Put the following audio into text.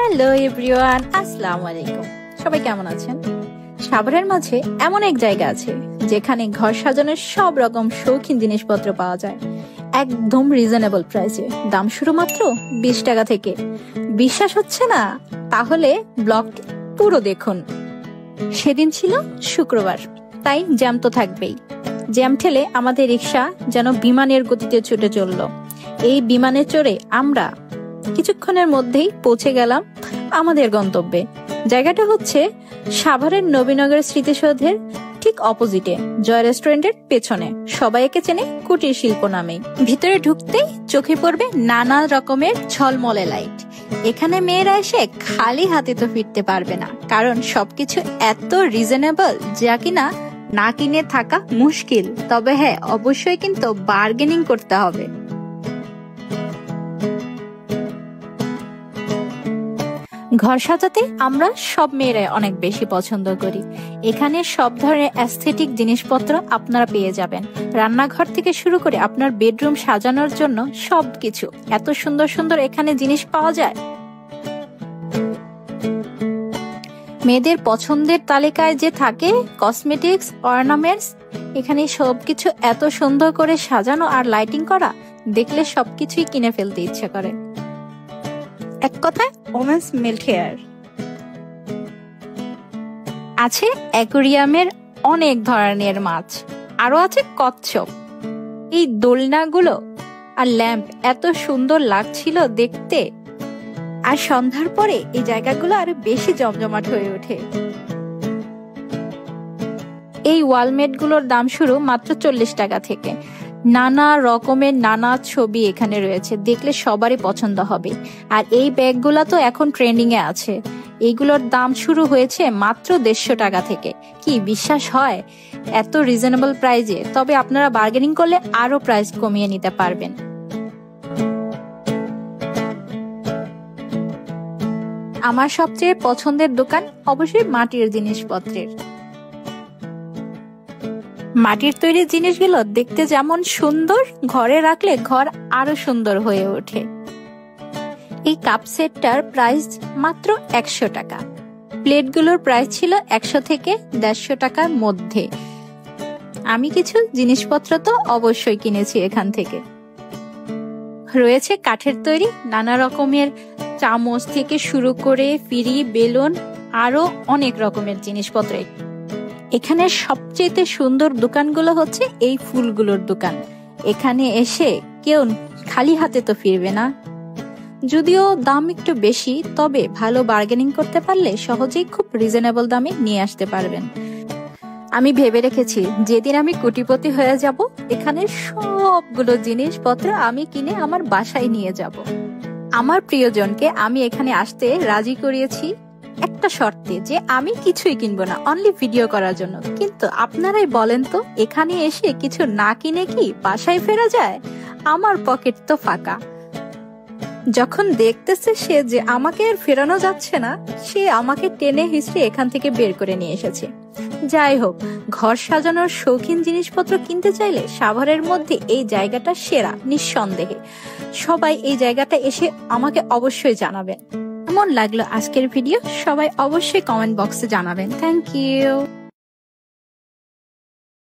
Hello everyone, আসসালামু আলাইকুম। সবাই কেমন আছেন? সাভারের মাঝে এমন এক জায়গা আছে যেখানে ঘর সাজানোর সব রকম শৌখিন জিনিসপত্র পাওয়া যায় একদম রিজনেবল প্রাইসে। দাম শুরু মাত্র 20 টাকা থেকে। বিশ্বাস হচ্ছে না? তাহলে ব্লগটি পুরো দেখুন। সেদিন ছিল শুক্রবার, তাই জ্যাম তো থাকবেই। জ্যাম ঠেলে আমাদের রিক্সা যেন বিমানের গতিতে ছুটে চলল। এই বিমানে চড়ে আমরা কিছুক্ষণের মধ্যেই পৌঁছে গেলাম আমাদের গন্তব্যে। জায়গাটা হচ্ছে সাভারের নবীনগর স্মৃতিসৌধের ঠিক অপোজিটে, জয় রেস্টুরেন্টের পেছনে। সবাই একে চেনে কুটির শিল্প নামে। ভিতরে ঢুকতেই চোখে পড়বে নানা রকমের ঝলমলে লাইট। এখানে মেয়েরা এসে খালি হাতে তো ফিরতে পারবে না, কারণ সবকিছু এত রিজনেবল যা কিনা না কিনে থাকা মুশকিল। তবে হ্যাঁ, অবশ্যই কিন্তু বার্গেনিং করতে হবে। ঘর সাজাতে আমরা সব মেয়েরাই অনেক বেশি পছন্দ করি। এখানে সব ধরনের অ্যাস্থেটিক জিনিসপত্র আপনারা পেয়ে যাবেন। রান্নাঘর থেকে শুরু করে আপনার বেডরুম সাজানোর জন্য সবকিছু এত সুন্দর সুন্দর এখানে জিনিস পাওয়া যায়। মেয়েদের পছন্দের তালিকায় যে থাকে কসমেটিক্স, অর্নামেন্টস, এখানে সবকিছু এত সুন্দর করে সাজানো আর লাইটিং করা, দেখলে সবকিছুই কিনে ফেলতে ইচ্ছে করে। এক কথায় ওমেন্স মিল্ক হেয়ার আছে, অ্যাকোরিয়ামের অনেক ধরনের মাছ, আরো আছে কচ্ছপ। এই দোলনাগুলো আর ল্যাম্প এত সুন্দর লাগছিল দেখতে। আর সন্ধ্যার পরে এই জায়গাগুলো আরো বেশি জমজমাট হয়ে ওঠে। এই ওয়ালমেট গুলোর দাম শুরু মাত্র 40 টাকা থেকে। নানা রকমের নানা ছবি এখানে রয়েছে, দেখলে সবারই পছন্দ হবে। আর এই ব্যাগগুলা তো এখন ট্রেন্ডিং এ আছে। এইগুলোর দাম শুরু হয়েছে মাত্র 150 টাকা থেকে। কি বিশ্বাস হয় এত রিজনেবল প্রাইজে? তবে আপনারা বার্গেনিং করলে আরো প্রাইস কমিয়ে নিতে পারবেন। আমার সবচেয়ে পছন্দের দোকান অবশ্যই মাটির জিনিসপত্রের। মাটির তৈরি জিনিসগুলো দেখতে যেমন সুন্দর, ঘরে রাখলে ঘর আরো সুন্দর হয়ে ওঠে। এই কাপ সেটটার প্রাইস মাত্র 100 টাকা। প্লেটগুলোর প্রাইস ছিল 100 থেকে 150 টাকার মধ্যে। আমি কিছু জিনিসপত্র তো অবশ্যই কিনেছি এখান থেকে। রয়েছে কাঠের তৈরি নানা রকমের চামচ থেকে শুরু করে ফিরি, বেলুন, আরো অনেক রকমের জিনিসপত্র। এখানে সবচেয়ে সুন্দর দোকানগুলো হচ্ছে এই ফুলগুলোর দোকান। এখানে এসে কেউ খালি হাতে তো ফিরবে না। যদিও দাম একটু বেশি, তবে ভালো বার্গেনিং করতে পারলে সহজেই খুব রিজনেবল দামে নিয়ে আসতে পারবেন। আমি ভেবে রেখেছি যেদিন আমি কোটিপতি হয়ে যাব, এখানে সবগুলো জিনিসপত্র আমি কিনে আমার বাসায় নিয়ে যাব। আমার প্রিয়জনকে আমি এখানে আসতে রাজি করিয়েছি একটা শর্তে, যে আমি কিছুই কিনবো না, অনলি ভিডিও করার জন্য। কিন্তু আপনারাই বলেন তো, এখানে এসে কিছু না কিনে কি বাসায় ফেরা যায়? আমার পকেট তো ফাঁকা। যখন দেখতেছে সে যে আমাকে আর ফেরানো যাচ্ছে না, সে আমাকে টেনে হিস্ট্রি এখান থেকে বের করে নিয়ে এসেছে। যাই হোক, ঘর সাজানোর শৌখিন জিনিসপত্র কিনতে চাইলে সাভারের মধ্যে এই জায়গাটা সেরা নিঃসন্দেহে। সবাই এই জায়গাটা এসে আমাকে অবশ্যই জানাবেন কেমন লাগলো আজকের ভিডিও। সবাই অবশ্যই কমেন্ট বক্সে জানাবেন। Thank you.